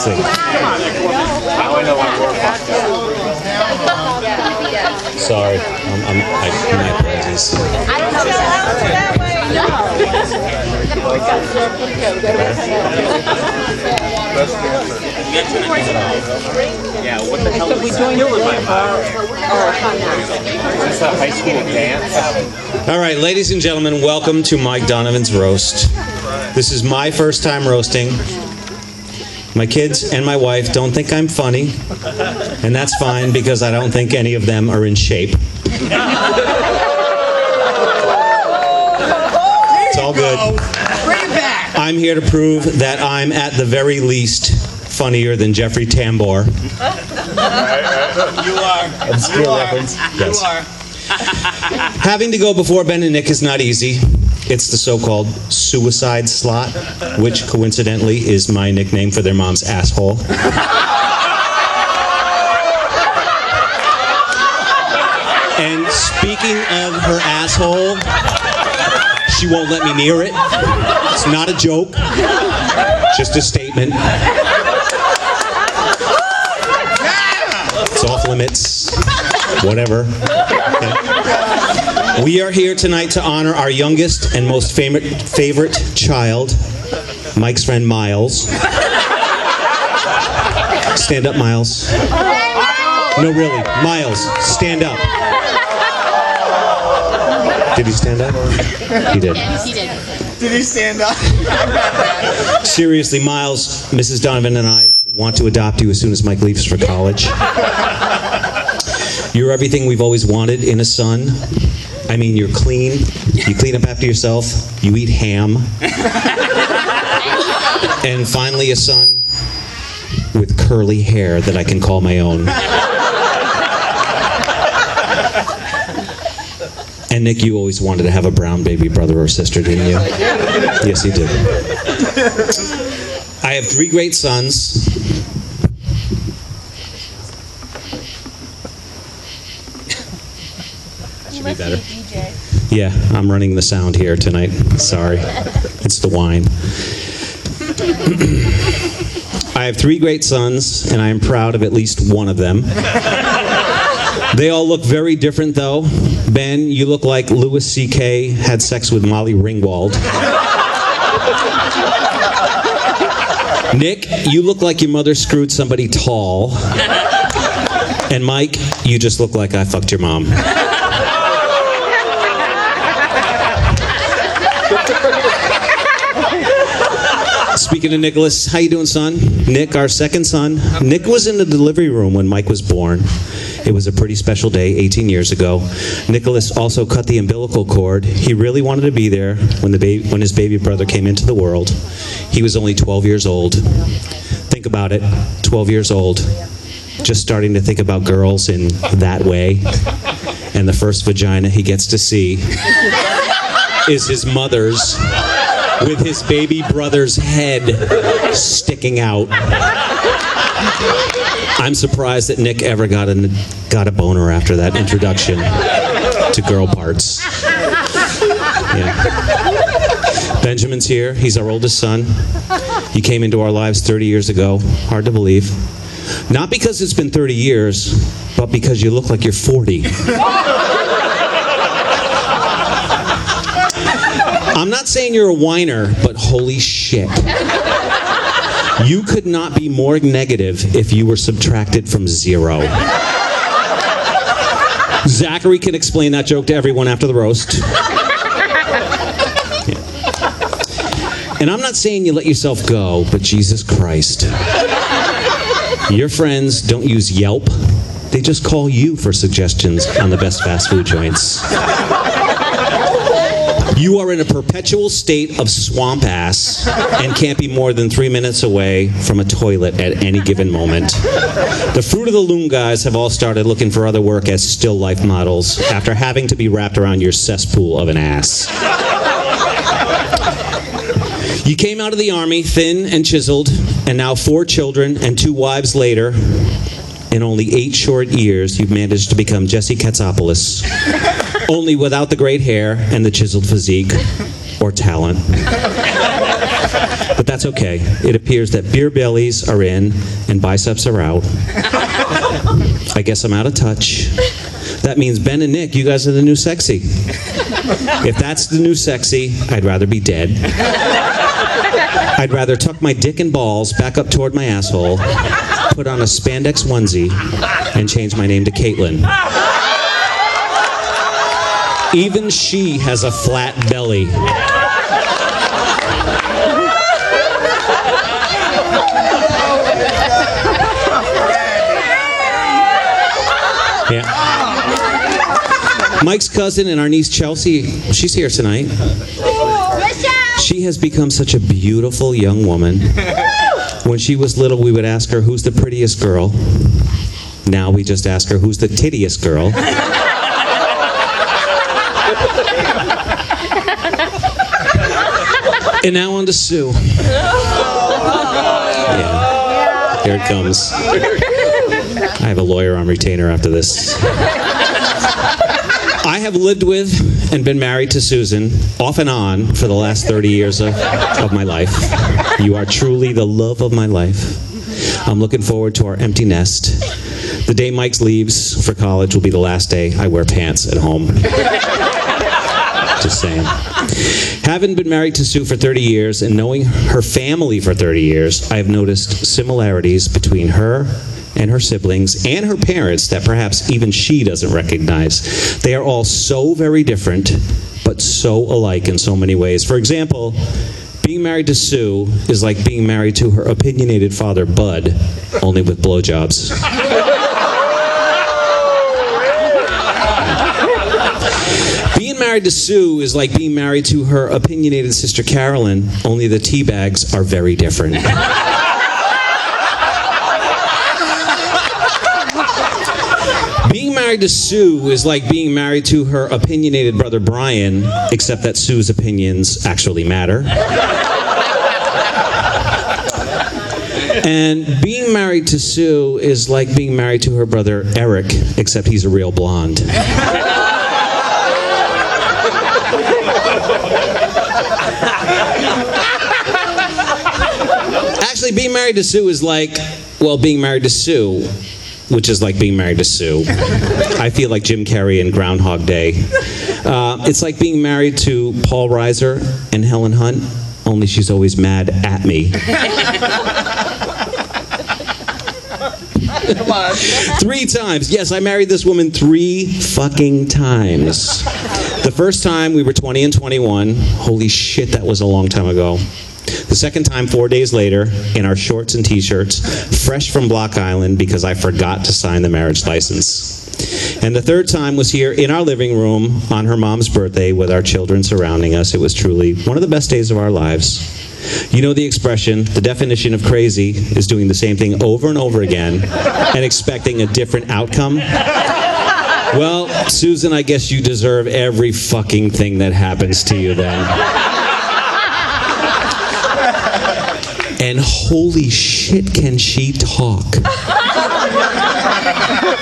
Seriously. Now I know why we're fucked up. Sorry. My apologies. I don't know that way. Yeah, what the hell is that? Killing my mind. Is this a high school dance? All right, ladies and gentlemen, welcome to Mike Donovan's Roast. This is my first time roasting. My kids and my wife don't think I'm funny, and that's fine because I don't think any of them are in shape. It's all good. Bring it back. I'm here to prove that I'm at the very least funnier than Jeffrey Tambor. You are. Obscure reference. Yes. You are. Having to go before Ben and Nick is not easy. It's the so-called suicide slot, which coincidentally is my nickname for their mom's asshole. And speaking of her asshole, she won't let me near it. It's not a joke, just a statement. It's off limits. Whatever. Okay. We are here tonight to honor our youngest and most favorite child, Mike's friend Miles. Stand up, Miles. No, really. Miles, stand up. Did he stand up? He did. He did. Did he stand up? Seriously, Miles, Mrs. Donovan and I want to adopt you as soon as Mike leaves for college. You're everything we've always wanted in a son. I mean, you're clean. You clean up after yourself. You eat ham. And finally, a son with curly hair that I can call my own. And Nick, you always wanted to have a brown baby brother or sister, didn't you? Yes, you did. I have 3 great sons. Should be better. Yeah, I'm running the sound here tonight. Sorry. It's the wine. I have 3 great sons, and I am proud of at least one of them. They all look very different, though. Ben, you look like Louis C.K. had sex with Molly Ringwald. Nick, you look like your mother screwed somebody tall. And Mike, you just look like I fucked your mom. Speaking of Nicholas, how you doing, son? Nick, our second son. Nick was in the delivery room when Mike was born. It was a pretty special day 18 years ago. Nicholas also cut the umbilical cord. He really wanted to be there when his baby brother came into the world. He was only 12 years old. Think about it, 12 years old. Just starting to think about girls in that way. And the first vagina he gets to see is his mother's, with his baby brother's head sticking out. I'm surprised that Nick ever got a boner after that introduction to girl parts. Yeah. Benjamin's here. He's our oldest son. He came into our lives 30 years ago. Hard to believe. Not because it's been 30 years, but because you look like you're 40. I'm not saying you're a whiner, but holy shit. You could not be more negative if you were subtracted from 0. Zachary can explain that joke to everyone after the roast. Yeah. And I'm not saying you let yourself go, but Jesus Christ. Your friends don't use Yelp. They just call you for suggestions on the best fast food joints. You are in a perpetual state of swamp ass and can't be more than 3 minutes away from a toilet at any given moment. The Fruit of the Loom guys have all started looking for other work as still life models after having to be wrapped around your cesspool of an ass. You came out of the army thin and chiseled, and now 4 children and 2 wives later, in only 8 short years, you've managed to become Jesse Katsopoulos. Only without the great hair and the chiseled physique or talent. But that's that's okay. It appears that beer bellies are in and biceps are out. I guess I'm out of touch. That means Ben and Nick, you guys are the new sexy. If that's the new sexy, I'd rather be dead. I'd rather tuck my dick and balls back up toward my asshole, put on a spandex onesie, and change my name to Caitlin. Even she has a flat belly. Yeah. Mike's cousin and our niece Chelsea, she's here tonight. She has become such a beautiful young woman. When she was little, we would ask her, who's the prettiest girl? Now we just ask her, who's the tittiest girl? And now on to Sue. Yeah. Here it comes. I have a lawyer on retainer after this. I have lived with and been married to Susan off and on for the last 30 years of my life. You are truly the love of my life. I'm looking forward to our empty nest. The day Mike leaves for college will be the last day I wear pants at home. Just saying. Having been married to Sue for 30 years and knowing her family for 30 years, I have noticed similarities between her and her siblings and her parents that perhaps even she doesn't recognize. They are all so very different, but so alike in so many ways. For example, being married to Sue is like being married to her opinionated father, Bud, only with blowjobs. Being married to Sue is like being married to her opinionated sister, Carolyn, only the tea bags are very different. Being married to Sue is like being married to her opinionated brother Brian, except that Sue's opinions actually matter. And being married to Sue is like being married to her brother Eric, except he's a real blonde. Actually, being married to Sue is like, well, being married to Sue, which is like being married to Sue. I feel like Jim Carrey in Groundhog Day. It's like being married to Paul Reiser and Helen Hunt, only she's always mad at me. Come on. 3 times. Yes, I married this woman 3 fucking times. The first time we were 20 and 21. Holy shit, that was a long time ago. The second time, 4 days later, in our shorts and t-shirts, fresh from Block Island because I forgot to sign the marriage license. And the third time was here in our living room on her mom's birthday with our children surrounding us. It was truly one of the best days of our lives. You know the expression, the definition of crazy is doing the same thing over and over again and expecting a different outcome. Well, Susan, I guess you deserve every fucking thing that happens to you then. And holy shit, can she talk.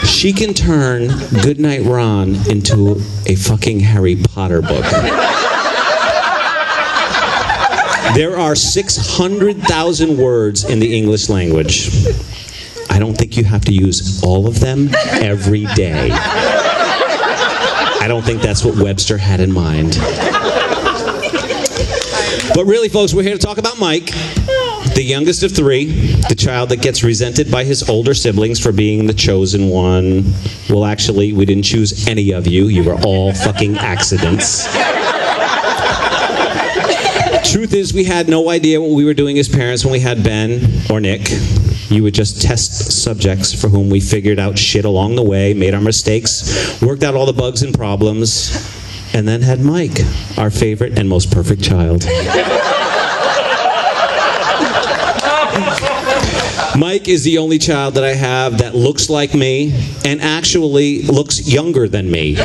She can turn Goodnight Ron into a fucking Harry Potter book. There are 600,000 words in the English language. I don't think you have to use all of them every day. I don't think that's what Webster had in mind. But really, folks, we're here to talk about Mike, the youngest of 3, the child that gets resented by his older siblings for being the chosen one. Well, actually, we didn't choose any of you. You were all fucking accidents. Truth is, we had no idea what we were doing as parents when we had Ben or Nick. You would just test subjects for whom we figured out shit along the way, made our mistakes, worked out all the bugs and problems, and then had Mike, our favorite and most perfect child. Mike is the only child that I have that looks like me and actually looks younger than me.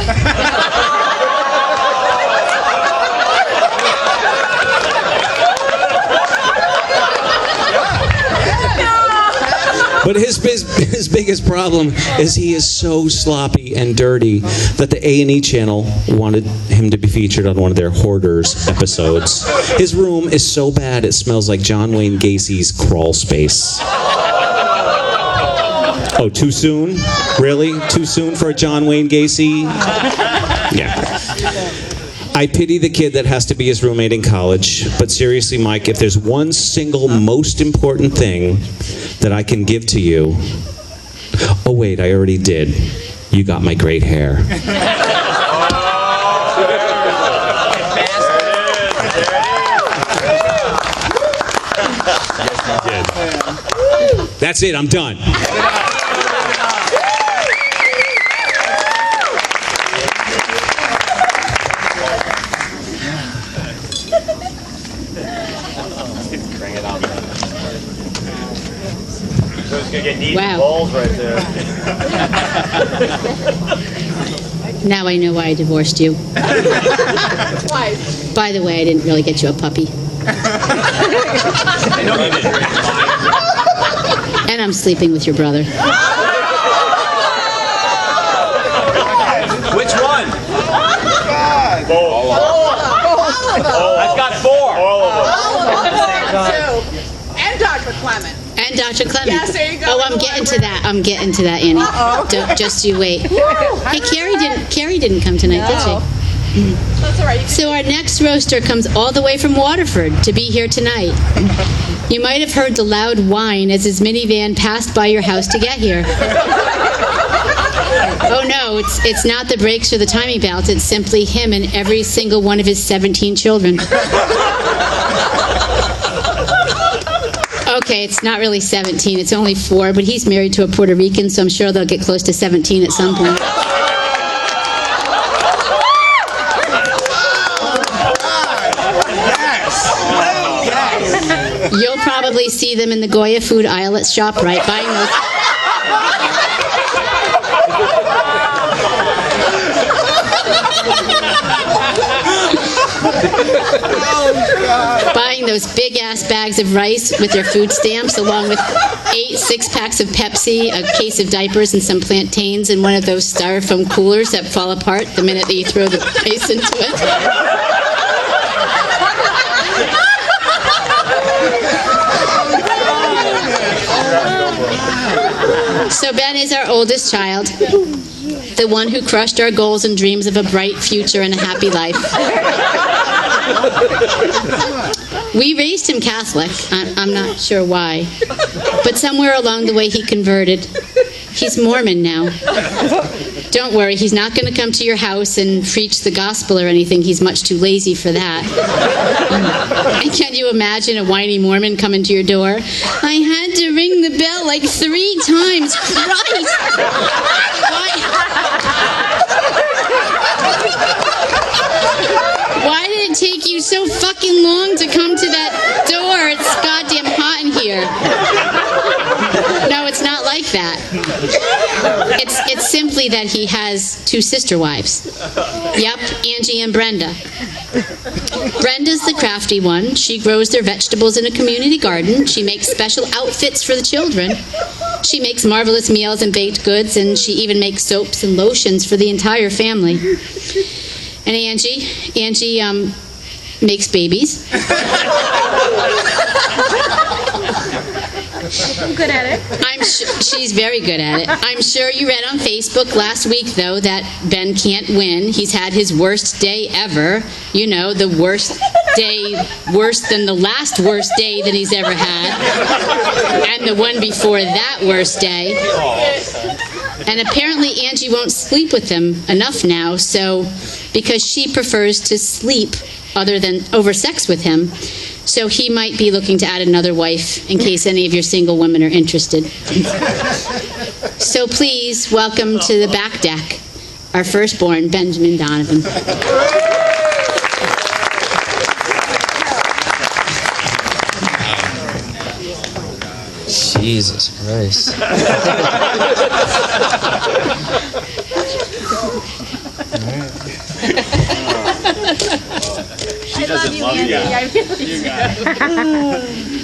But his biggest problem is he is so sloppy and dirty that the A&E channel wanted him to be featured on one of their Hoarders episodes. His room is so bad it smells like John Wayne Gacy's crawl space. Oh, too soon? Really? Too soon for a John Wayne Gacy? Yeah. I pity the kid that has to be his roommate in college, but seriously, Mike, if there's one single most important thing that I can give to you... Oh, wait, I already did. You got my great hair. That's it, I'm done. Wow. Balls right there. Now I know why I divorced you. Why? By the way, I didn't really get you a puppy. I know you didn't. And I'm sleeping with your brother. Which one? Both. I've got 4. All of them. And Dr. Clement. And Dr. Clement. Yes, there you go. Oh, I'm getting to that. I'm getting to that, Annie. Just you wait. Hey, Carrie didn't come tonight, did she? That's all right. So our next roaster comes all the way from Waterford to be here tonight. You might have heard the loud whine as his minivan passed by your house to get here. Oh no, it's not the brakes or the timing belts. It's simply him and every single one of his 17 children. Okay, it's not really 17. It's only 4, but he's married to a Puerto Rican, so I'm sure they'll get close to 17 at some point. You'll probably see them in the Goya food aisle at ShopRite buying those. Buying those big-ass bags of rice with their food stamps, along with 8 6-packs of Pepsi, a case of diapers, and some plantains in one of those styrofoam coolers that fall apart the minute that you throw the rice into it. So Ben is our oldest child, the one who crushed our goals and dreams of a bright future and a happy life. We raised him Catholic. I'm not sure why. But somewhere along the way he converted. He's Mormon now. Don't worry, he's not going to come to your house and preach the gospel or anything. He's much too lazy for that. And can you imagine a whiny Mormon coming to your door? I had to ring the bell like 3 times. Christ! Why did it take you so fucking long to come to that door? It's goddamn hot in here. No, it's not like that. It's simply that he has 2 sister wives. Yep, Angie and Brenda. Brenda's the crafty one. She grows their vegetables in a community garden. She makes special outfits for the children. She makes marvelous meals and baked goods, and she even makes soaps and lotions for the entire family. And Angie makes babies. I'm good at it. She's very good at it. I'm sure you read on Facebook last week, though, that Ben can't win. He's had his worst day ever. You know, the worst day, worse than the last worst day that he's ever had. And the one before that worst day. And apparently Angie won't sleep with him enough now, so because she prefers to sleep other than over sex with him. So he might be looking to add another wife in case any of your single women are interested. So please welcome to the back deck our firstborn, Benjamin Donovan. Jesus Christ. She doesn't love you.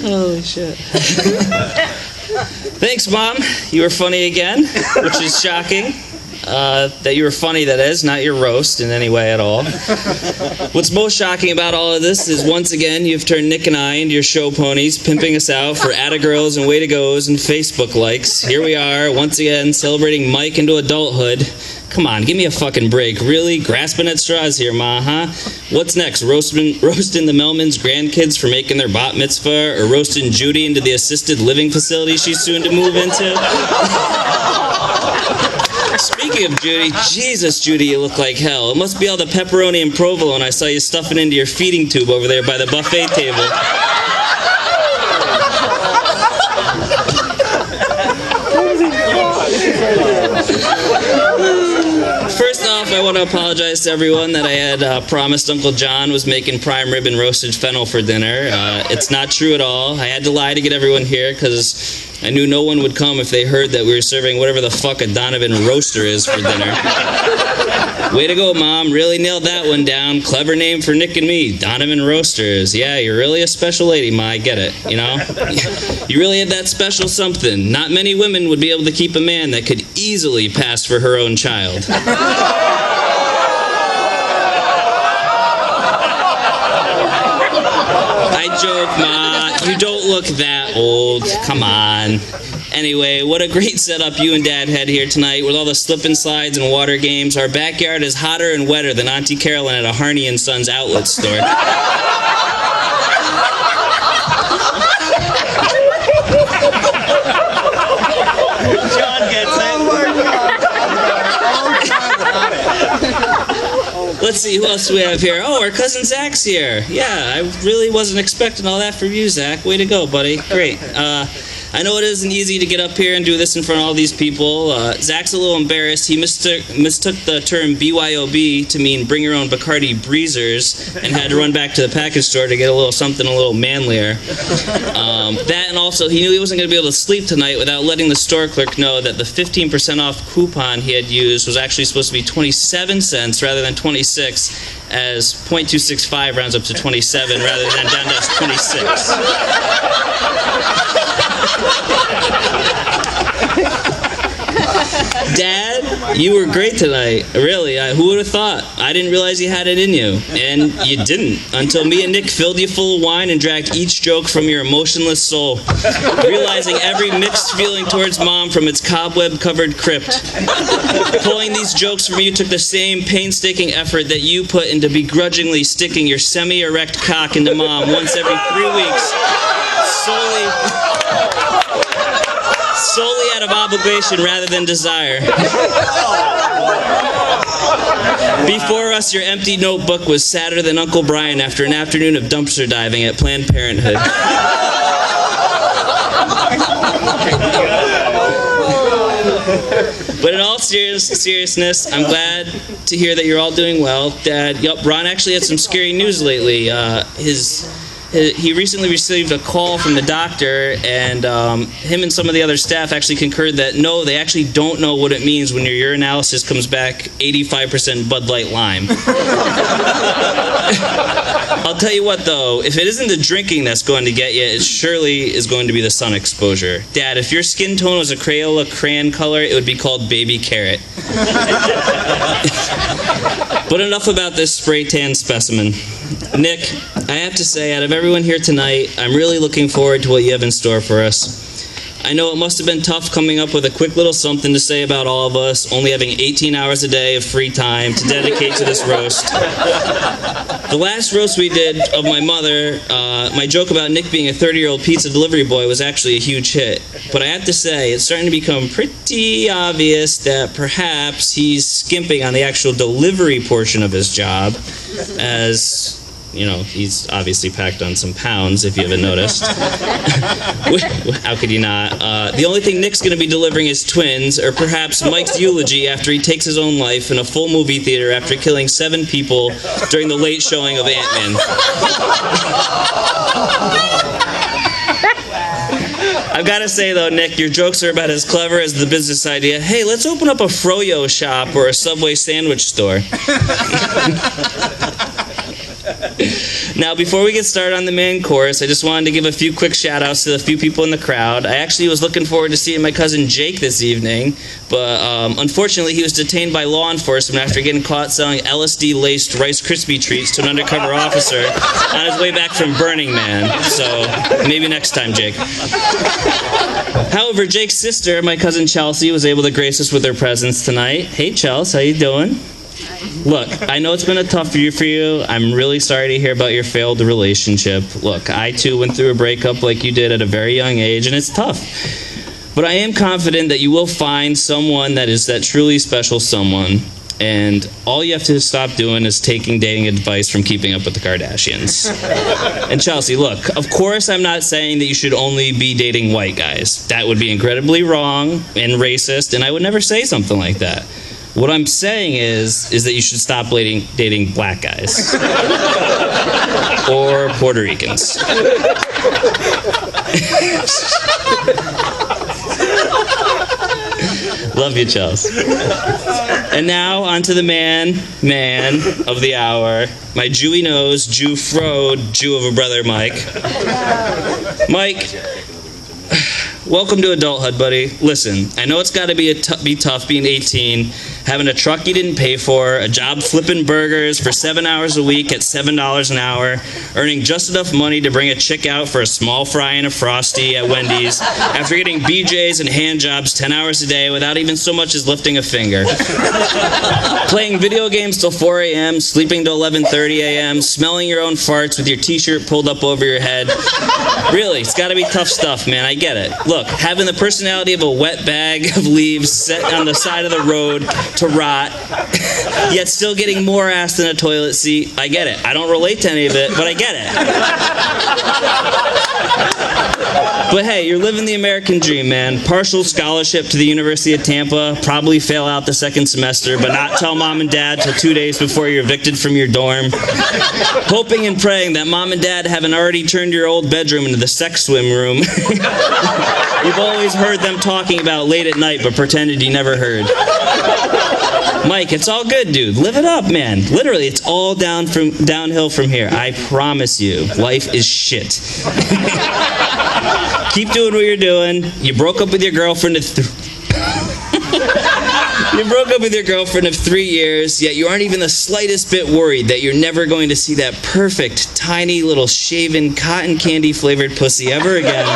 Holy shit. Thanks, Mom. You were funny again, which is shocking. That you were funny, that is, not your roast in any way at all. What's most shocking about all of this is, once again, you've turned Nick and I into your show ponies, pimping us out for Atta-girls and Way-to-goes and Facebook likes. Here we are, once again, celebrating Mike into adulthood. Come on, give me a fucking break. Really? Grasping at straws here, Ma, huh? What's next? Roasting the Melman's grandkids for making their bat mitzvah? Or roasting Judy into the assisted living facility she's soon to move into? Speaking of Judy, Jesus, Judy, you look like hell. It must be all the pepperoni and provolone I saw you stuffing into your feeding tube over there by the buffet table. First off, I want to apologize to everyone that I had promised Uncle John was making prime rib and roasted fennel for dinner. It's not true at all. I had to lie to get everyone here because I knew no one would come if they heard that we were serving whatever the fuck a Donovan roaster is for dinner. Way to go, Mom. Really nailed that one down. Clever name for Nick and me. Donovan Roasters. Yeah, you're really a special lady, Ma. I get it, you know? You really had that special something. Not many women would be able to keep a man that could easily pass for her own child. I joke, Ma. You don't look that old. Come on. Anyway, what a great setup you and Dad had here tonight with all the slip and slides and water games. Our backyard is hotter and wetter than Auntie Carolyn at a Harney and Sons outlet store. John gets it. Let's see, who else do we have here? Oh, our cousin Zach's here. Yeah, I really wasn't expecting all that from you, Zach. Way to go, buddy. Great. I know it isn't easy to get up here and do this in front of all these people. Zach's a little embarrassed. He mistook the term BYOB to mean bring your own Bacardi breezers and had to run back to the package store to get a little something a little manlier. That, and also he knew he wasn't going to be able to sleep tonight without letting the store clerk know that the 15% off coupon he had used was actually supposed to be 27 cents rather than 26, as .265 rounds up to 27 rather than down to 26. Dad, you were great tonight. Really, who would have thought? I didn't realize you had it in you. And you didn't, until me and Nick filled you full of wine and drank each joke from your emotionless soul, realizing every mixed feeling towards Mom from its cobweb-covered crypt. Pulling these jokes from you took the same painstaking effort that you put into begrudgingly sticking your semi-erect cock into Mom once every 3 weeks, solely out of obligation rather than desire. Before us, your empty notebook was sadder than Uncle Brian after an afternoon of dumpster diving at Planned Parenthood. But in all seriousness, I'm glad to hear that you're all doing well. Dad, Ron actually had some scary news lately. He recently received a call from the doctor, and him and some of the other staff actually concurred that no, they actually don't know what it means when your urinalysis comes back 85% Bud Light Lime. I'll tell you what, though, if it isn't the drinking that's going to get you, it surely is going to be the sun exposure. Dad, if your skin tone was a Crayola crayon color, it would be called baby carrot. But enough about this spray tan specimen. Nick, I have to say, out of everyone here tonight, I'm really looking forward to what you have in store for us. I know it must have been tough coming up with a quick little something to say about all of us, only having 18 hours a day of free time to dedicate to this roast. The last roast we did of my mother, my joke about Nick being a 30-year-old pizza delivery boy was actually a huge hit. But I have to say, it's starting to become pretty obvious that perhaps he's skimping on the actual delivery portion of his job, as... you know, he's obviously packed on some pounds, if you haven't noticed. How could you not? The only thing Nick's going to be delivering is twins, or perhaps Mike's eulogy after he takes his own life in a full movie theater after killing 7 people during the late showing of Ant-Man. I've got to say, though, Nick, your jokes are about as clever as the business idea, hey, let's open up a Froyo shop or a Subway sandwich store. Now, before we get started on the main course, I just wanted to give a few quick shout-outs to the few people in the crowd. I actually was looking forward to seeing my cousin Jake this evening, but unfortunately he was detained by law enforcement after getting caught selling LSD-laced Rice Krispie treats to an undercover officer on his way back from Burning Man. So, maybe next time, Jake. However, Jake's sister, my cousin Chelsea, was able to grace us with her presence tonight. Hey, Chelsea, how you doing? Look, I know it's been a tough year for you. I'm really sorry to hear about your failed relationship. Look, I too went through a breakup like you did at a very young age, and it's tough. But I am confident that you will find someone that is that truly special someone. And all you have to stop doing is taking dating advice from Keeping Up with the Kardashians. And Chelsea, look, of course I'm not saying that you should only be dating white guys. That would be incredibly wrong and racist, and I would never say something like that. What I'm saying is that you should stop dating black guys. Or Puerto Ricans. Love you, Chels. And now, on to the man of the hour, my Jewy nose, Jew Fro, Jew of a brother, Mike. Mike, welcome to adulthood, buddy. Listen, I know it's got to be tough being 18, having a truck you didn't pay for, a job flipping burgers for 7 hours a week at $7 an hour, earning just enough money to bring a chick out for a small fry and a Frosty at Wendy's, after getting BJs and hand jobs 10 hours a day without even so much as lifting a finger. Playing video games till 4 a.m., sleeping till 11:30 a.m., smelling your own farts with your t-shirt pulled up over your head. Really, it's got to be tough stuff, man. I get it. Look, having the personality of a wet bag of leaves set on the side of the road to rot, yet still getting more ass than a toilet seat. I get it. I don't relate to any of it, but I get it. But hey, you're living the American dream, man. Partial scholarship to the University of Tampa, probably fail out the second semester, but not tell mom and dad till 2 days before you're evicted from your dorm. Hoping and praying that mom and dad haven't already turned your old bedroom into the sex swim room. You've always heard them talking about late at night, but pretended you never heard. Mike, it's all good, dude. Live it up, man. Literally, it's all downhill from here. I promise you. Life is shit. Keep doing what you're doing. You broke up with your girlfriend of 3 years, yet you aren't even the slightest bit worried that you're never going to see that perfect, tiny, little shaven, cotton candy flavored pussy ever again.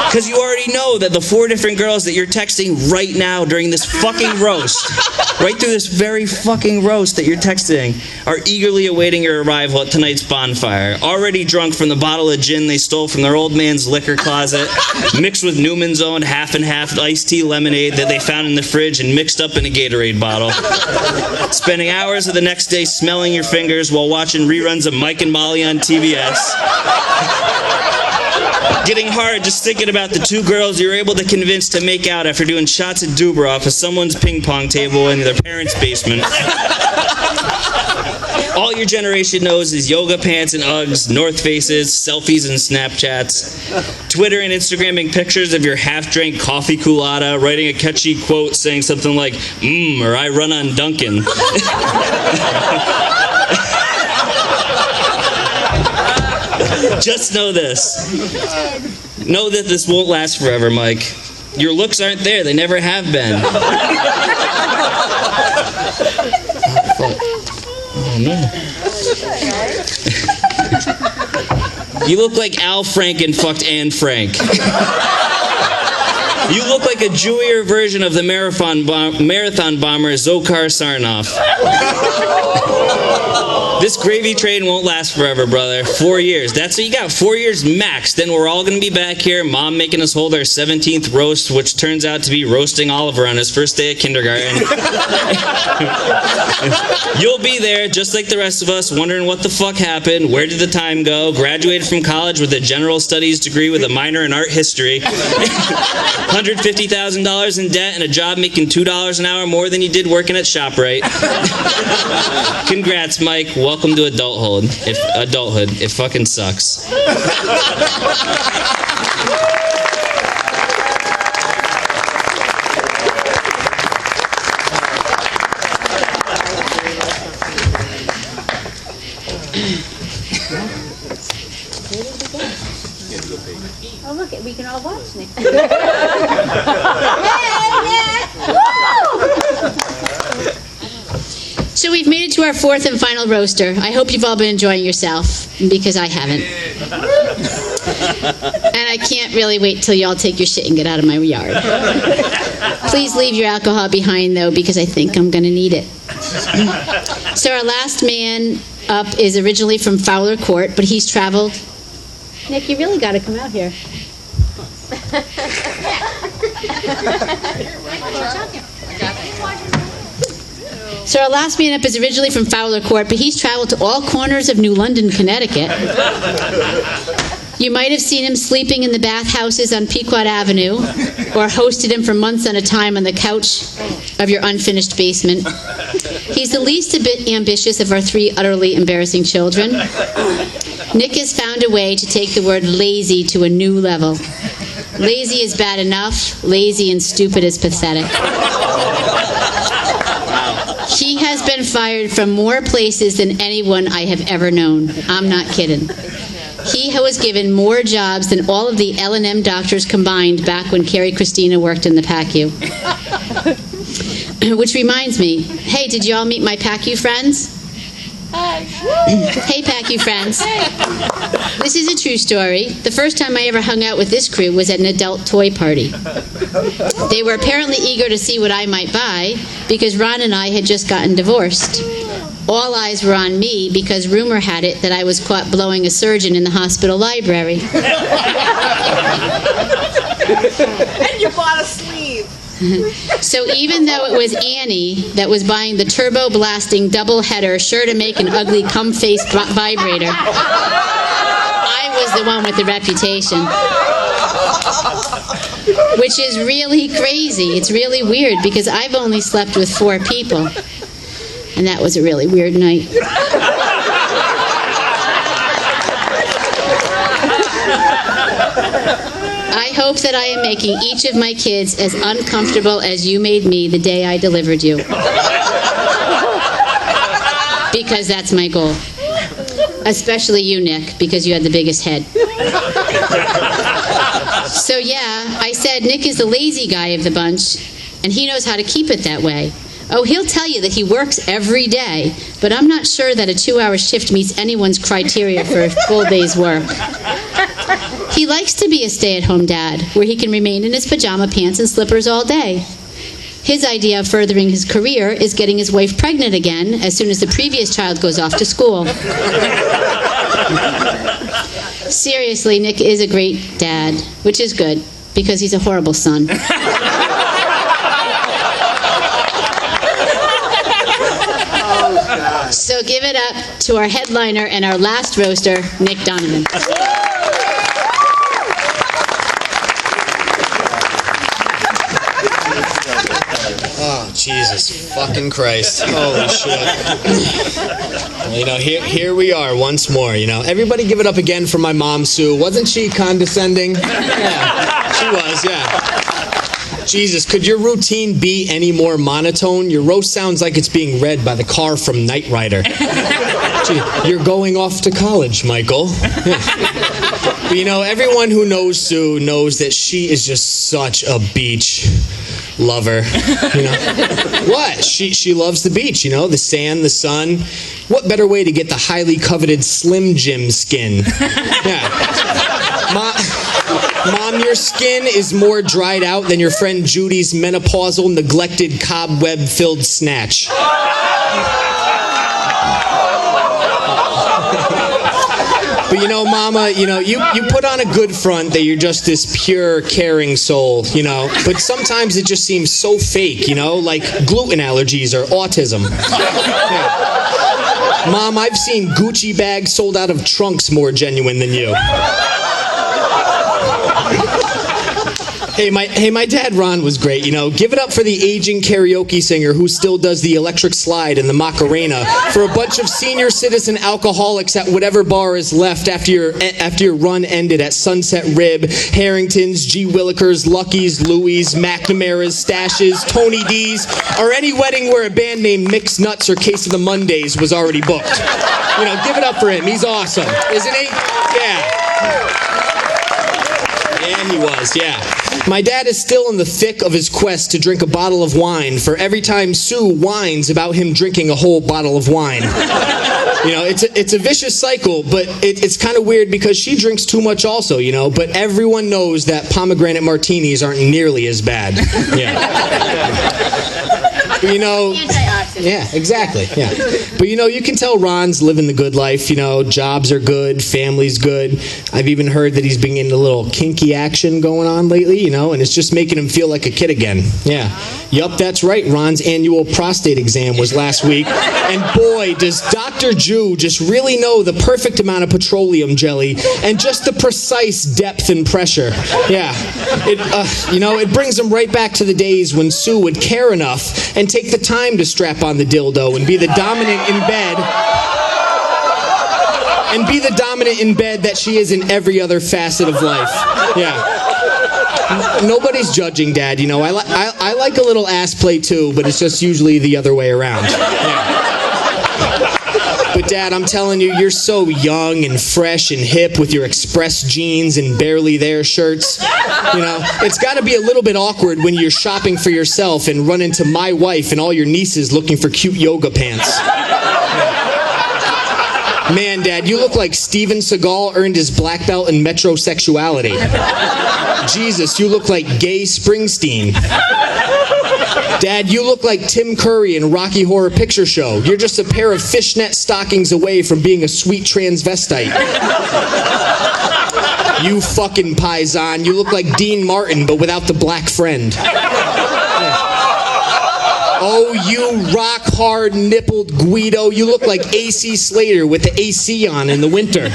Because you already know that the 4 different girls that you're texting right now during this fucking roast, right through this very fucking roast that you're texting, are eagerly awaiting your arrival at tonight's bonfire. Already drunk from the bottle of gin they stole from their old man's liquor closet, mixed with Newman's own half and half iced tea lemonade that they found in the fridge and mixed up in a Gatorade bottle. Spending hours of the next day smelling your fingers while watching reruns of Mike and Molly on TBS. Getting hard just thinking about the 2 girls you were able to convince to make out after doing shots at Dubra off of someone's ping pong table in their parents' basement. All your generation knows is yoga pants and Uggs, North Faces, selfies and Snapchats, Twitter and Instagramming pictures of your half-drank coffee culotta, writing a catchy quote saying something like, or I run on Duncan. Just know this. Know that this won't last forever, Mike. Your looks aren't there. They never have been. Oh, no. You look like Al Franken fucked Anne Frank. You look like a Jewier version of the marathon bomber Zokhar Sarnoff. This gravy train won't last forever, brother. 4 years. That's what you got. 4 years max. Then we're all going to be back here. Mom making us hold our 17th roast, which turns out to be roasting Oliver on his first day of kindergarten. You'll be there, just like the rest of us, wondering what the fuck happened. Where did the time go? Graduated from college with a general studies degree with a minor in art history. $150,000 in debt and a job making $2 an hour more than you did working at ShopRite. Congrats, Mike. Welcome to adulthood. It fucking sucks. Oh, look, we can all watch Nick. So we've made it to our fourth and final roaster. I hope you've all been enjoying yourself, because I haven't. And I can't really wait till y'all take your shit and get out of my yard. Please leave your alcohol behind, though, because I think I'm going to need it. So our last man up is originally from Fowler Court, but he's traveled. Nick, you really got to come out here. So our last man up is originally from Fowler Court, but he's traveled to all corners of New London, Connecticut. You might have seen him sleeping in the bathhouses on Pequot Avenue, or hosted him for months on a time on the couch of your unfinished basement. He's the least a bit ambitious of our three utterly embarrassing children. Nick has found a way to take the word lazy to a new level. Lazy is bad enough. Lazy and stupid is pathetic. He has been fired from more places than anyone I have ever known. I'm not kidding. He was given more jobs than all of the L&M doctors combined back when Carrie Christina worked in the PACU. Which reminds me, hey, did you all meet my PACU friends? Hey, PACU friends. This is a true story. The first time I ever hung out with this crew was at an adult toy party. They were apparently eager to see what I might buy because Ron and I had just gotten divorced. All eyes were on me because rumor had it that I was caught blowing a surgeon in the hospital library. And you bought a sleeve. So even though it was Annie that was buying the turbo-blasting double-header sure to make an ugly cum-face vibrator, I was the one with the reputation. Which is really crazy. It's really weird because I've only slept with 4 people. And that was a really weird night. I hope that I am making each of my kids as uncomfortable as you made me the day I delivered you. Because that's my goal. Especially you, Nick, because you had the biggest head. So yeah, I said Nick is the lazy guy of the bunch, and he knows how to keep it that way. Oh, he'll tell you that he works every day, but I'm not sure that a 2-hour shift meets anyone's criteria for a full day's work. He likes to be a stay-at-home dad, where he can remain in his pajama pants and slippers all day. His idea of furthering his career is getting his wife pregnant again as soon as the previous child goes off to school. Seriously, Nick is a great dad, which is good, because he's a horrible son. So give it up to our headliner and our last roaster, Nick Donovan. Oh, Jesus fucking Christ. Holy shit. Well, here we are once more, Everybody give it up again for my mom, Sue. Wasn't she condescending? Yeah, she was, yeah. Jesus, could your routine be any more monotone? Your roast sounds like it's being read by the car from Knight Rider. Gee, you're going off to college, Michael. But everyone who knows Sue knows that she is just such a beach lover. What? She loves the beach, the sand, the sun. What better way to get the highly coveted Slim Jim skin? Yeah. Mom, your skin is more dried out than your friend Judy's menopausal, neglected, cobweb-filled snatch. But Mama, you put on a good front that you're just this pure, caring soul, But sometimes it just seems so fake, like gluten allergies or autism. Yeah. Mom, I've seen Gucci bags sold out of trunks more genuine than you. Hey, my dad Ron was great, Give it up for the aging karaoke singer who still does the electric slide and the Macarena for a bunch of senior citizen alcoholics at whatever bar is left after your run ended at Sunset Rib, Harrington's, G. Willikers, Lucky's, Louie's, McNamara's, Stashes, Tony D's, or any wedding where a band named Mixed Nuts or Case of the Mondays was already booked. Give it up for him. He's awesome, isn't he? Yeah. Yeah, he was, yeah. My dad is still in the thick of his quest to drink a bottle of wine for every time Sue whines about him drinking a whole bottle of wine. You know, it's a vicious cycle, but it's kind of weird because she drinks too much also, you know, but everyone knows that pomegranate martinis aren't nearly as bad. Yeah. But, you know, yeah, exactly. Yeah. But, you know, you can tell Ron's living the good life. You know, jobs are good, family's good. I've even heard that he's been getting a little kinky action going on lately, you know, and it's just making him feel like a kid again. Yeah. Yup, that's right. Ron's annual prostate exam was last week. And boy, does Dr. Jew just really know the perfect amount of petroleum jelly and just the precise depth and pressure. Yeah. You know, it brings him right back to the days when Sue would care enough and take the time to strap on the dildo and be the dominant in bed. And be the dominant in bed that she is in every other facet of life. Yeah. Nobody's judging, Dad. You know, I like a little ass play too, but it's just usually the other way around. Yeah. But Dad, I'm telling you, you're so young and fresh and hip with your Express jeans and barely there shirts. You know, it's got to be a little bit awkward when you're shopping for yourself and run into my wife and all your nieces looking for cute yoga pants. Man, Dad, you look like Steven Seagal earned his black belt in metrosexuality. Jesus, you look like gay Springsteen. Dad, you look like Tim Curry in Rocky Horror Picture Show. You're just a pair of fishnet stockings away from being a sweet transvestite. You fucking paisan. You look like Dean Martin, but without the black friend. Oh, you rock-hard, nippled Guido. You look like A.C. Slater with the AC on in the winter.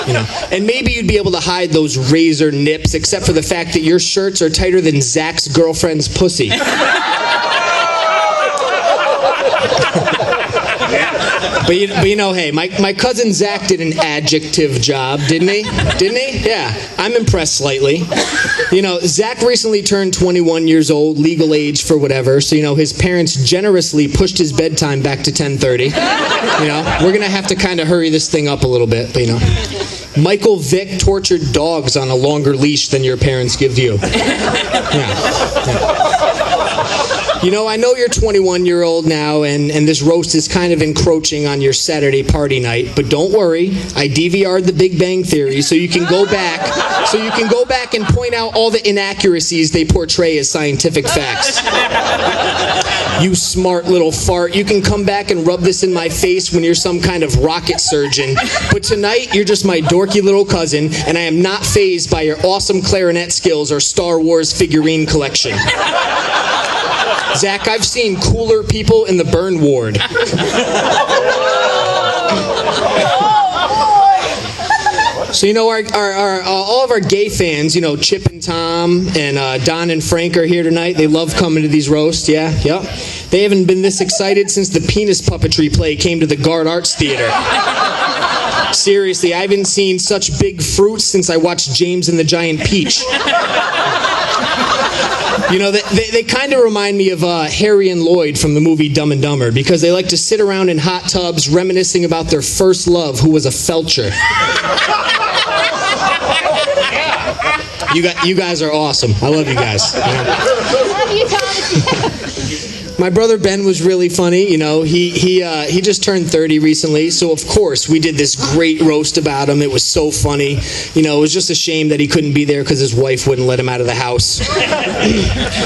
You know, and maybe you'd be able to hide those razor nips, except for the fact that your shirts are tighter than Zach's girlfriend's pussy. But you know, hey, my cousin Zach did an adjective job, didn't he? Didn't he? Yeah, I'm impressed slightly. You know, Zach recently turned 21 years old, legal age for whatever, so, you know, his parents generously pushed his bedtime back to 10:30. You know, we're going to have to kind of hurry this thing up a little bit, but, you know. Michael Vick tortured dogs on a longer leash than your parents give you. Yeah. You know, I know you're 21-year-old now, and this roast is kind of encroaching on your Saturday party night, but don't worry. I DVR'd The Big Bang Theory so you can go back and point out all the inaccuracies they portray as scientific facts. You smart little fart. You can come back and rub this in my face when you're some kind of rocket surgeon, but tonight you're just my dorky little cousin, and I am not fazed by your awesome clarinet skills or Star Wars figurine collection. Zach, I've seen cooler people in the burn ward. So, you know, all of our gay fans, you know, Chip and Tom and Don and Frank are here tonight. They love coming to these roasts, yeah. They haven't been this excited since the penis puppetry play came to the Guard Arts Theater. Seriously, I haven't seen such big fruits since I watched James and the Giant Peach. You know, they kind of remind me of Harry and Lloyd from the movie Dumb and Dumber, because they like to sit around in hot tubs reminiscing about their first love, who was a felcher. You guys are awesome. I love you guys. Love you, Tom. My brother Ben was really funny. You know, he just turned 30 recently, so of course we did this great roast about him. It was so funny. You know, it was just a shame that he couldn't be there because his wife wouldn't let him out of the house.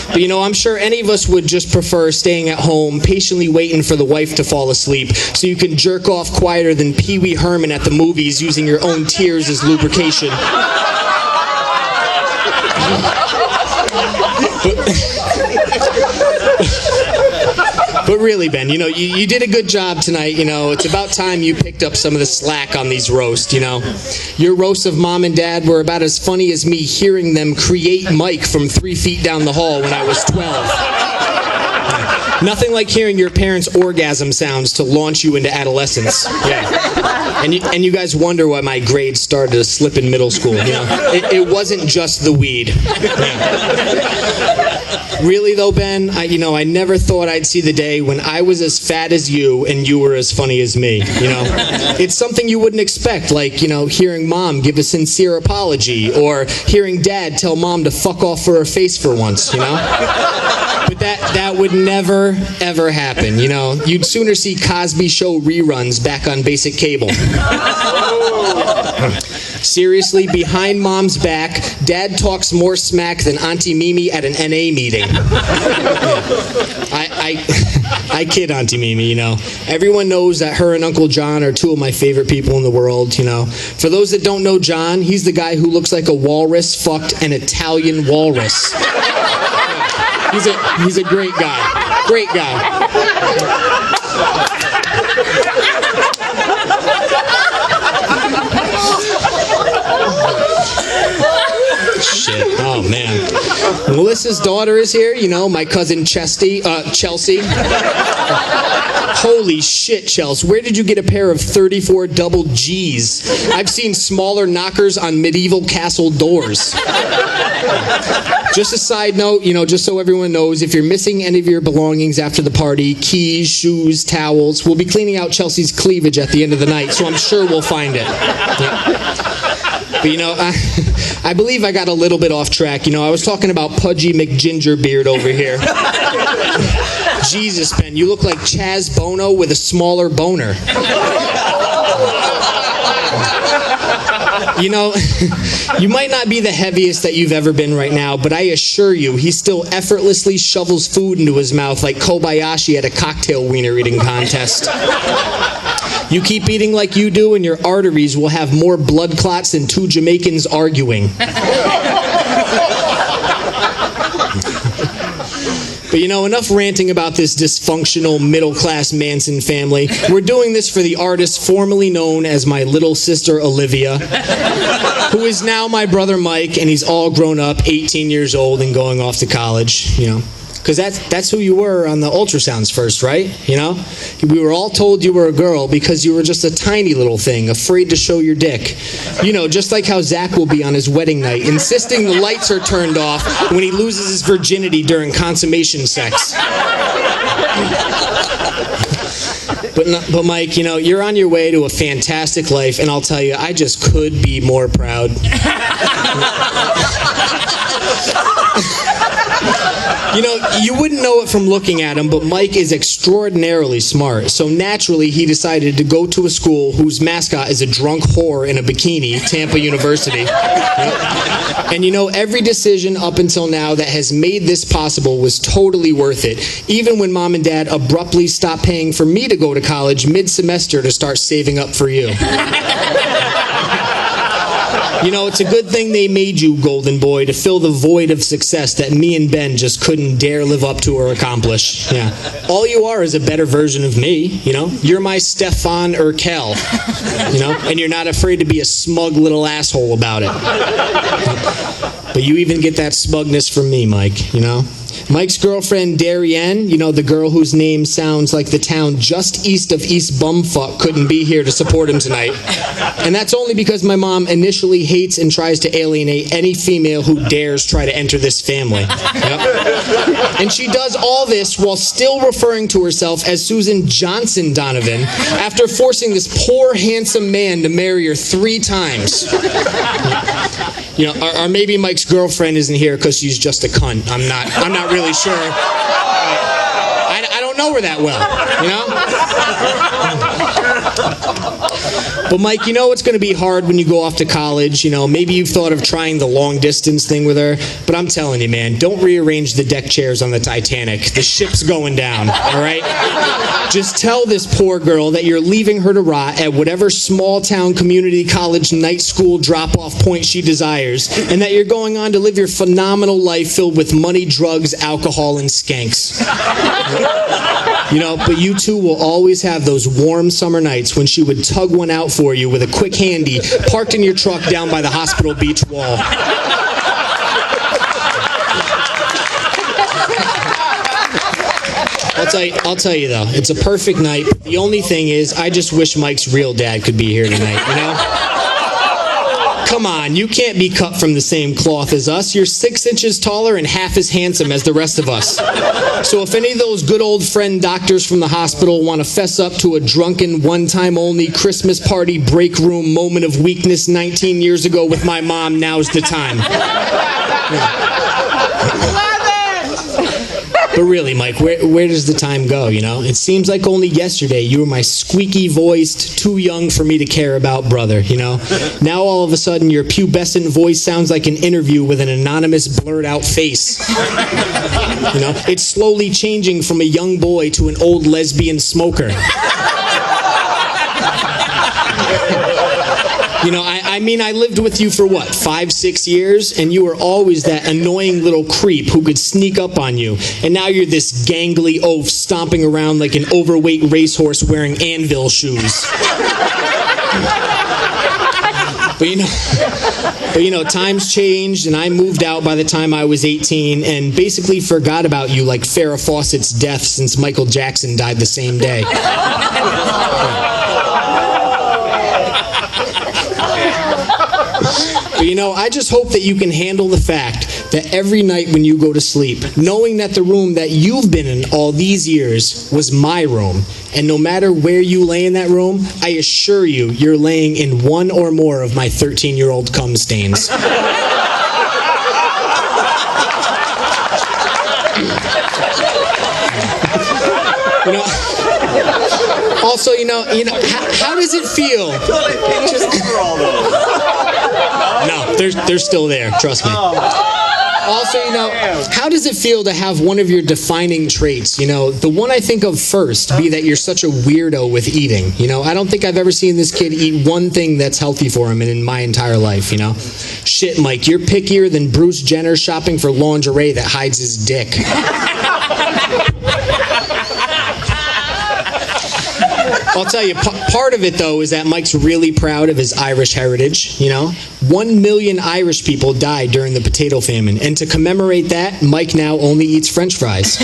But you know, I'm sure any of us would just prefer staying at home, patiently waiting for the wife to fall asleep, so you can jerk off quieter than Pee Wee Herman at the movies using your own tears as lubrication. But really, Ben, you know, you did a good job tonight. You know, it's about time you picked up some of the slack on these roasts, you know. Your roasts of Mom and Dad were about as funny as me hearing them create Mike from 3 feet down the hall when I was 12. Nothing like hearing your parents' orgasm sounds to launch you into adolescence. Yeah. And you guys wonder why my grades started to slip in middle school, you know. It wasn't just the weed. Yeah. Really though, Ben, I never thought I'd see the day when I was as fat as you and you were as funny as me. It's something you wouldn't expect, like hearing Mom give a sincere apology, or hearing Dad tell Mom to fuck off for her face for once. But that would never ever happen. You'd sooner see Cosby Show reruns back on basic cable. Seriously, behind Mom's back, Dad talks more smack than Auntie Mimi at an NA meeting. I kid Auntie Mimi, Everyone knows that her and Uncle John are two of my favorite people in the world, For those that don't know John, he's the guy who looks like a walrus fucked an Italian walrus. He's a great guy. Great guy. Shit. Oh, man. Melissa's daughter is here, my cousin Chelsea. Holy shit, Chelsea. Where did you get a pair of 34 double G's? I've seen smaller knockers on medieval castle doors. Just a side note, just so everyone knows, if you're missing any of your belongings after the party, keys, shoes, towels, we'll be cleaning out Chelsea's cleavage at the end of the night, so I'm sure we'll find it. Yeah. But I believe I got a little bit off track. I was talking about Pudgy McGingerbeard over here. Jesus, Ben, you look like Chaz Bono with a smaller boner. You might not be the heaviest that you've ever been right now, but I assure you, he still effortlessly shovels food into his mouth like Kobayashi at a cocktail wiener eating contest. You keep eating like you do, and your arteries will have more blood clots than two Jamaicans arguing. But enough ranting about this dysfunctional middle-class Manson family. We're doing this for the artist formerly known as my little sister Olivia, who is now my brother Mike, and he's all grown up, 18 years old, and going off to college, Because that's who you were on the ultrasounds first, right? We were all told you were a girl because you were just a tiny little thing, afraid to show your dick. Just like how Zach will be on his wedding night, insisting the lights are turned off when he loses his virginity during consummation sex. But Mike, you're on your way to a fantastic life, and I'll tell you, I just could be more proud. You wouldn't know it from looking at him, but Mike is extraordinarily smart. So naturally, he decided to go to a school whose mascot is a drunk whore in a bikini, Tampa University. And every decision up until now that has made this possible was totally worth it. Even when Mom and Dad abruptly stopped paying for me to go to college mid-semester to start saving up for you. It's a good thing they made you, golden boy, to fill the void of success that me and Ben just couldn't dare live up to or accomplish. Yeah. All you are is a better version of me, You're my Stefan Urkel, And you're not afraid to be a smug little asshole about it. But you even get that smugness from me, Mike, Mike's girlfriend, Darienne, the girl whose name sounds like the town just east of East Bumfuck, couldn't be here to support him tonight. And that's only because my mom initially hates and tries to alienate any female who dares try to enter this family. Yep. And she does all this while still referring to herself as Susan Johnson Donovan after forcing this poor, handsome man to marry her 3 times. Or maybe Mike's girlfriend isn't here because she's just a cunt. I'm not really sure. I don't know her that well, But Mike, it's going to be hard when you go off to college. Maybe you've thought of trying the long distance thing with her, but I'm telling you, man, don't rearrange the deck chairs on the Titanic. The ship's going down, all right? Just tell this poor girl that you're leaving her to rot at whatever small town community college night school drop-off point she desires, and that you're going on to live your phenomenal life filled with money, drugs, alcohol, and skanks. But you two will always have those warm summer nights when she would tug one out for you with a quick handy parked in your truck down by the hospital beach wall. I'll tell you though, it's a perfect night. The only thing is, I just wish Mike's real dad could be here tonight, Come on, you can't be cut from the same cloth as us. You're 6 inches taller and half as handsome as the rest of us. So if any of those good old friend doctors from the hospital want to fess up to a drunken, one-time only Christmas party break room moment of weakness 19 years ago with my mom, now's the time. But really, Mike, where does the time go, you know? It seems like only yesterday you were my squeaky-voiced, too young for me to care about brother, you know? Now all of a sudden your pubescent voice sounds like an interview with an anonymous blurred-out face. You know? It's slowly changing from a young boy to an old lesbian smoker. You know, I mean, I lived with you for what, 5-6 years? And you were always that annoying little creep who could sneak up on you. And now you're this gangly oaf stomping around like an overweight racehorse wearing anvil shoes. But you know, times changed, and I moved out by the time I was 18 and basically forgot about you like Farrah Fawcett's death since Michael Jackson died the same day. But you know, I just hope that you can handle the fact that every night when you go to sleep, knowing that the room that you've been in all these years was my room, and no matter where you lay in that room, I assure you, you're laying in one or more of my 13-year-old cum stains. You know, also, you know, how does it feel? No, they're still there. Trust me. Also, you know, how does it feel to have one of your defining traits? You know, the one I think of first be that you're such a weirdo with eating. You know, I don't think I've ever seen this kid eat one thing that's healthy for him in my entire life. You know, shit, Mike, you're pickier than Bruce Jenner shopping for lingerie that hides his dick. I'll tell you, part of it, though, is that Mike's really proud of his Irish heritage, you know? 1 million Irish people died during the potato famine, and to commemorate that, Mike now only eats French fries.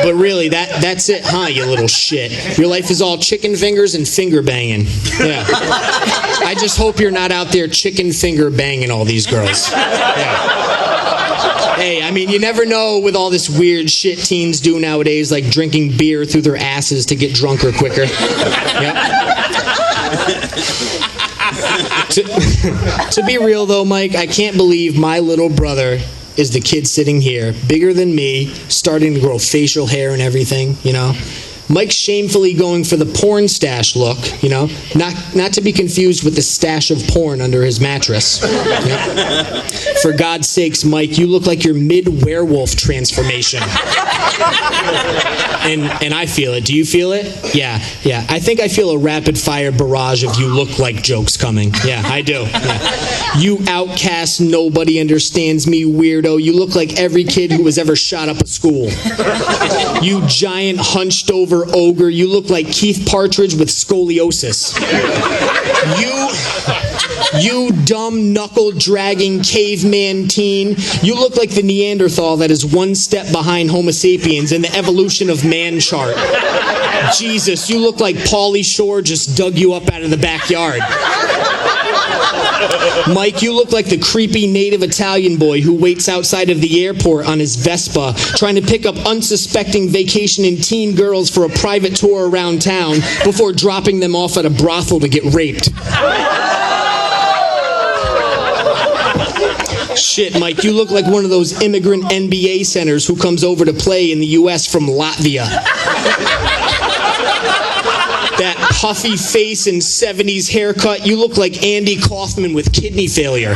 But really, that's it, huh, you little shit? Your life is all chicken fingers and finger banging. Yeah. I just hope you're not out there chicken finger banging all these girls. Yeah. Hey, I mean, you never know with all this weird shit teens do nowadays, like drinking beer through their asses to get drunker quicker. Yep. To be real, though, Mike, I can't believe my little brother is the kid sitting here, bigger than me, starting to grow facial hair and everything, you know? Mike's shamefully going for the porn stash look, you know, not to be confused with the stash of porn under his mattress. Yep. For God's sakes, Mike, you look like you're mid-werewolf transformation. And I feel it. Do you feel it? Yeah. I think I feel a rapid-fire barrage of you look like jokes coming. Yeah, I do. Yeah. You outcast, nobody understands me weirdo. You look like every kid who has ever shot up a school. You giant hunched over ogre, you look like Keith Partridge with scoliosis. You dumb knuckle-dragging caveman teen, you look like the Neanderthal that is one step behind Homo sapiens in the evolution of man chart. Jesus, you look like Pauly Shore just dug you up out of the backyard. Mike, you look like the creepy native Italian boy who waits outside of the airport on his Vespa, trying to pick up unsuspecting vacationing teen girls for a private tour around town before dropping them off at a brothel to get raped. Shit, Mike, you look like one of those immigrant NBA centers who comes over to play in the U.S. from Latvia. That puffy face and 70s haircut, you look like Andy Kaufman with kidney failure.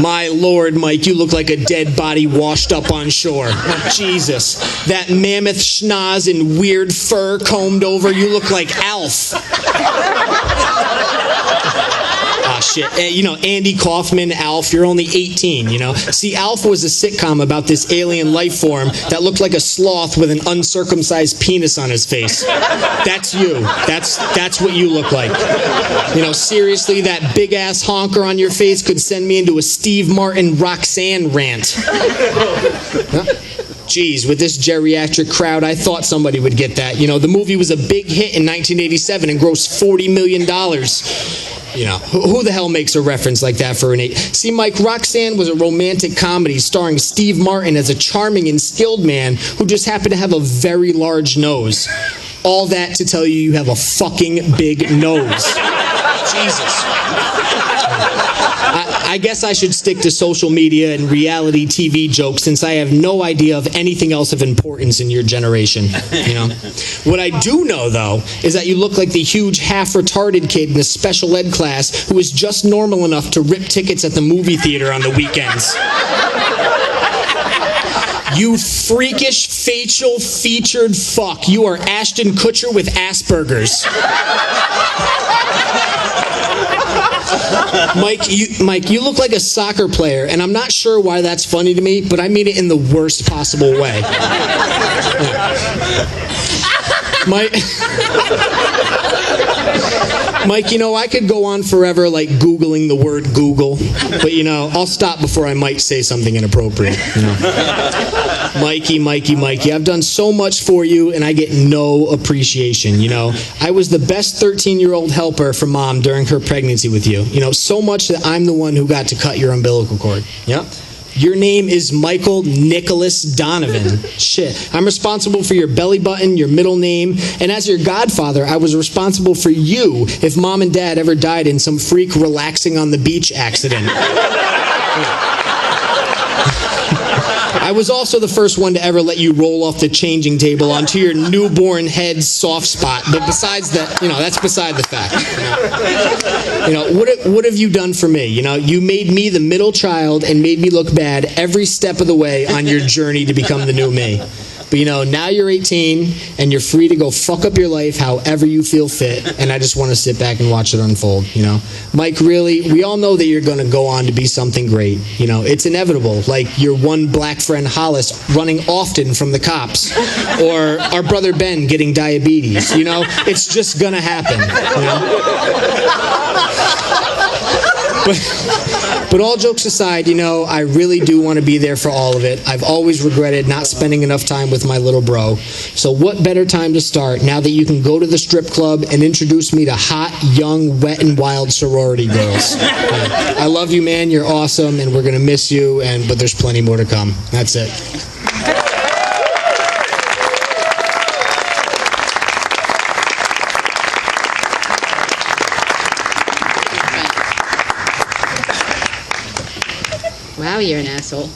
My lord, Mike, you look like a dead body washed up on shore. Jesus. That mammoth schnoz and weird fur combed over, you look like Alf. Ah, shit. You know, Andy Kaufman, Alf, you're only 18, you know? See, Alf was a sitcom about this alien life form that looked like a sloth with an uncircumcised penis on his face. That's you. That's what you look like. You know, seriously, that big-ass honker on your face could send me into a Steve Martin Roxanne rant. Huh? Geez, with this geriatric crowd, I thought somebody would get that. You know, the movie was a big hit in 1987 and grossed $40 million. You know, who the hell makes a reference like that for an 8? See, Mike, Roxanne was a romantic comedy starring Steve Martin as a charming and skilled man who just happened to have a very large nose. All that to tell you have a fucking big nose. Jesus. I guess I should stick to social media and reality TV jokes since I have no idea of anything else of importance in your generation. You know, what I do know though is that you look like the huge half-retarded kid in a special ed class who is just normal enough to rip tickets at the movie theater on the weekends. You freakish, facial, featured fuck. You are Ashton Kutcher with Asperger's. Mike, you look like a soccer player, and I'm not sure why that's funny to me, but I mean it in the worst possible way. Mike, you know, I could go on forever, like, Googling the word Google, but, you know, I'll stop before I might say something inappropriate, you know. Mikey, I've done so much for you, and I get no appreciation, you know. I was the best 13-year-old helper for Mom during her pregnancy with you, you know, so much that I'm the one who got to cut your umbilical cord, yeah? Your name is Michael Nicholas Donovan. Shit. I'm responsible for your belly button, your middle name, and as your godfather, I was responsible for you if Mom and Dad ever died in some freak relaxing on the beach accident. I was also the first one to ever let you roll off the changing table onto your newborn head's soft spot. But besides that, you know, that's beside the fact. You know, what have you done for me? You know, you made me the middle child and made me look bad every step of the way on your journey to become the new me. But, you know, now you're 18 and you're free to go fuck up your life however you feel fit. And I just want to sit back and watch it unfold, you know. Mike, really, we all know that you're going to go on to be something great. You know, it's inevitable. Like your one black friend Hollis running often from the cops. Or our brother Ben getting diabetes. You know, it's just going to happen. You know? But all jokes aside, you know, I really do want to be there for all of it. I've always regretted not spending enough time with my little bro. So what better time to start now that you can go to the strip club and introduce me to hot, young, wet, and wild sorority girls. I love you, man. You're awesome, and we're going to miss you, but there's plenty more to come. That's it. Wow, you're an asshole.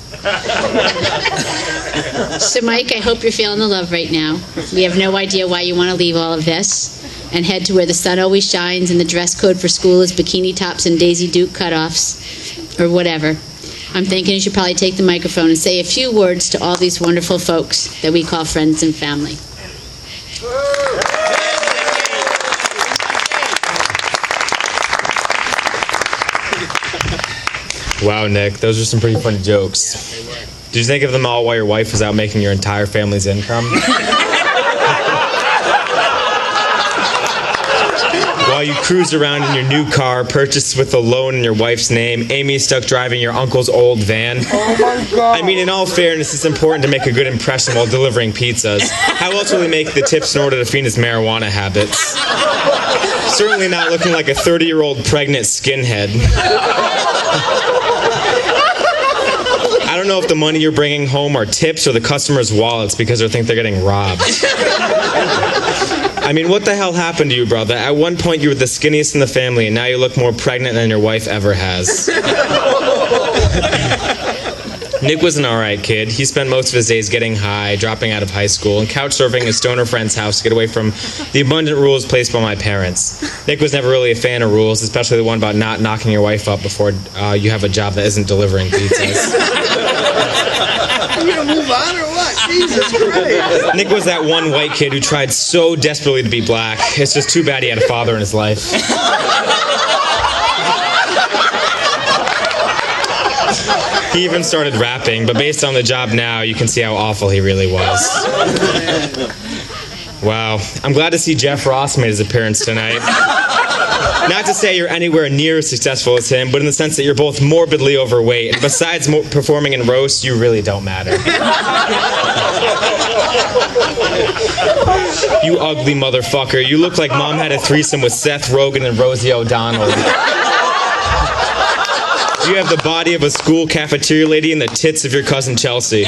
So, Mike, I hope you're feeling the love right now. We have no idea why you want to leave all of this and head to where the sun always shines and the dress code for school is bikini tops and Daisy Duke cutoffs or whatever. I'm thinking you should probably take the microphone and say a few words to all these wonderful folks that we call friends and family. Wow, Nick, those are some pretty funny jokes. Did you think of them all while your wife was out making your entire family's income? While you cruised around in your new car, purchased with a loan in your wife's name, Amy stuck driving your uncle's old van. Oh my God. I mean, in all fairness, it's important to make a good impression while delivering pizzas. How else will he make the tips in order to feed his marijuana habits? Certainly not looking like a 30-year-old pregnant skinhead. I don't know if the money you're bringing home are tips or the customers' wallets because they think they're getting robbed. I mean, what the hell happened to you, brother? At one point, you were the skinniest in the family, and now you look more pregnant than your wife ever has. Nick was an alright kid. He spent most of his days getting high, dropping out of high school, and couch surfing his stoner friend's house to get away from the abundant rules placed by my parents. Nick was never really a fan of rules, especially the one about not knocking your wife up before you have a job that isn't delivering pizzas. Are we gonna move on or what? Jesus Christ. Nick was that one white kid who tried so desperately to be black. It's just too bad he had a father in his life. He even started rapping, but based on the job now, you can see how awful he really was. Wow. I'm glad to see Jeff Ross made his appearance tonight. Not to say you're anywhere near as successful as him, but in the sense that you're both morbidly overweight, and besides performing in roasts, you really don't matter. You ugly motherfucker. You look like Mom had a threesome with Seth Rogen and Rosie O'Donnell. You have the body of a school cafeteria lady and the tits of your cousin Chelsea.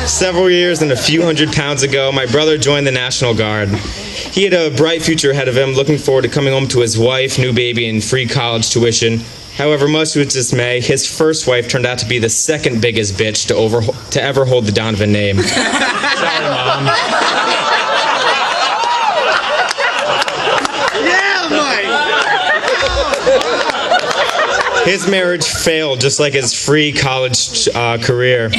Several years and a few hundred pounds ago, my brother joined the National Guard. He had a bright future ahead of him, looking forward to coming home to his wife, new baby, and free college tuition. However, much to his dismay, his first wife turned out to be the second biggest bitch to ever hold the Donovan name. Sorry, Mom. Yeah, Mike! His marriage failed, just like his free college career.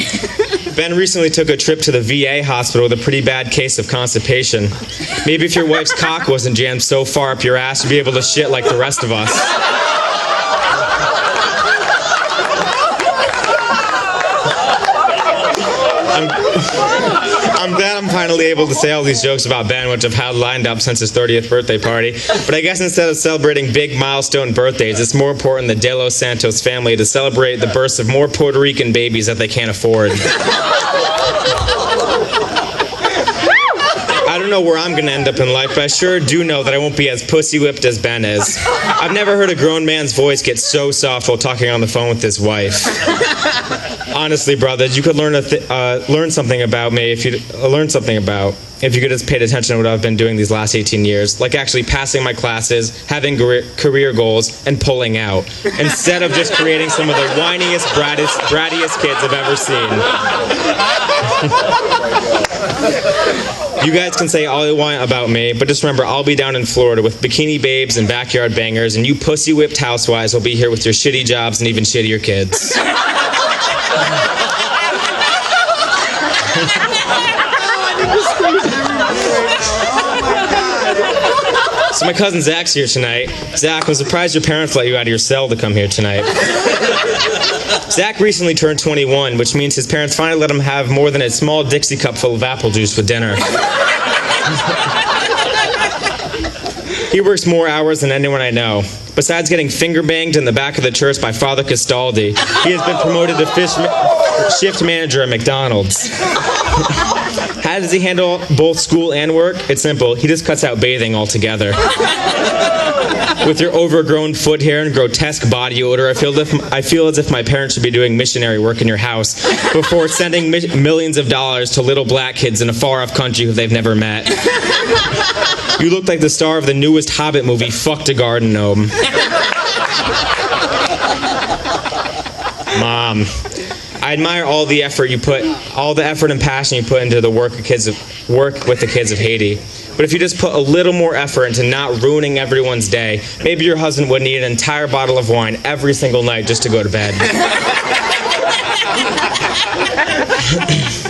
Ben recently took a trip to the VA hospital with a pretty bad case of constipation. Maybe if your wife's cock wasn't jammed so far up your ass, you'd be able to shit like the rest of us. I'm glad I'm finally able to say all these jokes about Ben, which I've had lined up since his 30th birthday party. But I guess instead of celebrating big milestone birthdays, it's more important than De Los Santos family to celebrate the births of more Puerto Rican babies that they can't afford. I don't know where I'm going to end up in life, but I sure do know that I won't be as pussy-whipped as Ben is. I've never heard a grown man's voice get so soft while talking on the phone with his wife. Honestly, brothers, you could learn something about me if you could just paid attention to what I've been doing these last 18 years, like actually passing my classes, having career goals, and pulling out, instead of just creating some of the whiniest, brattiest kids I've ever seen. You guys can say all you want about me, but just remember, I'll be down in Florida with bikini babes and backyard bangers, and you pussy-whipped housewives will be here with your shitty jobs and even shittier kids. So my cousin Zach's here tonight. Zach, I'm surprised your parents let you out of your cell to come here tonight. Zach recently turned 21, which means his parents finally let him have more than a small Dixie cup full of apple juice with dinner. He works more hours than anyone I know. Besides getting finger banged in the back of the church by Father Castaldi, he has been promoted to shift manager at McDonald's. How does he handle both school and work? It's simple. He just cuts out bathing altogether. With your overgrown foot hair and grotesque body odor, I feel as if my parents should be doing missionary work in your house before sending millions of dollars to little black kids in a far-off country who they've never met. You look like the star of the newest Hobbit movie, Fucked a Garden Gnome. Mom, I admire all the effort and passion you put into the work with the kids of Haiti. But if you just put a little more effort into not ruining everyone's day, maybe your husband would need an entire bottle of wine every single night just to go to bed.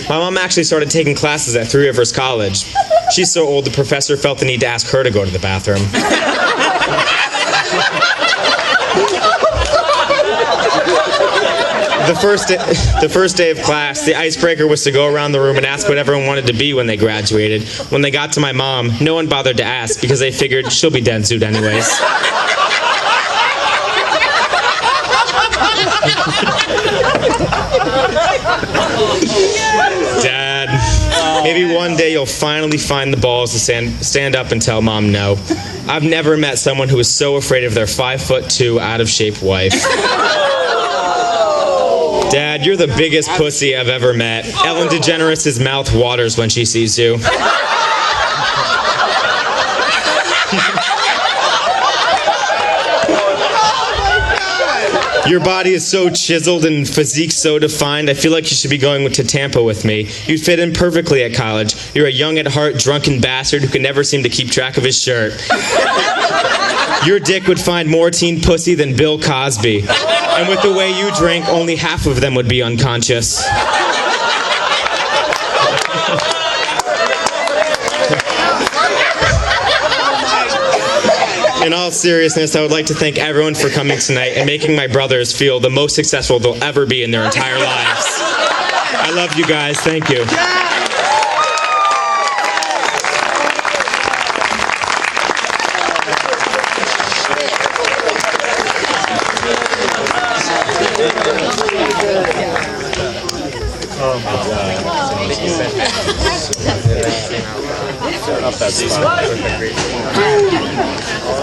My mom actually started taking classes at Three Rivers College. She's so old the professor felt the need to ask her to go to the bathroom. The first day of class, the icebreaker was to go around the room and ask what everyone wanted to be when they graduated. When they got to my mom, no one bothered to ask because they figured she'll be dead soon anyways. Dad, maybe one day you'll finally find the balls to stand up and tell Mom no. I've never met someone who is so afraid of their 5'2" out-of-shape wife. Dad, you're the biggest pussy I've ever met. Ellen DeGeneres' mouth waters when she sees you. Your body is so chiseled and physique so defined, I feel like you should be going to Tampa with me. You'd fit in perfectly at college. You're a young at heart, drunken bastard who can never seem to keep track of his shirt. Your dick would find more teen pussy than Bill Cosby. And with the way you drink, only half of them would be unconscious. In all seriousness, I would like to thank everyone for coming tonight and making my brothers feel the most successful they'll ever be in their entire lives. I love you guys. Thank you.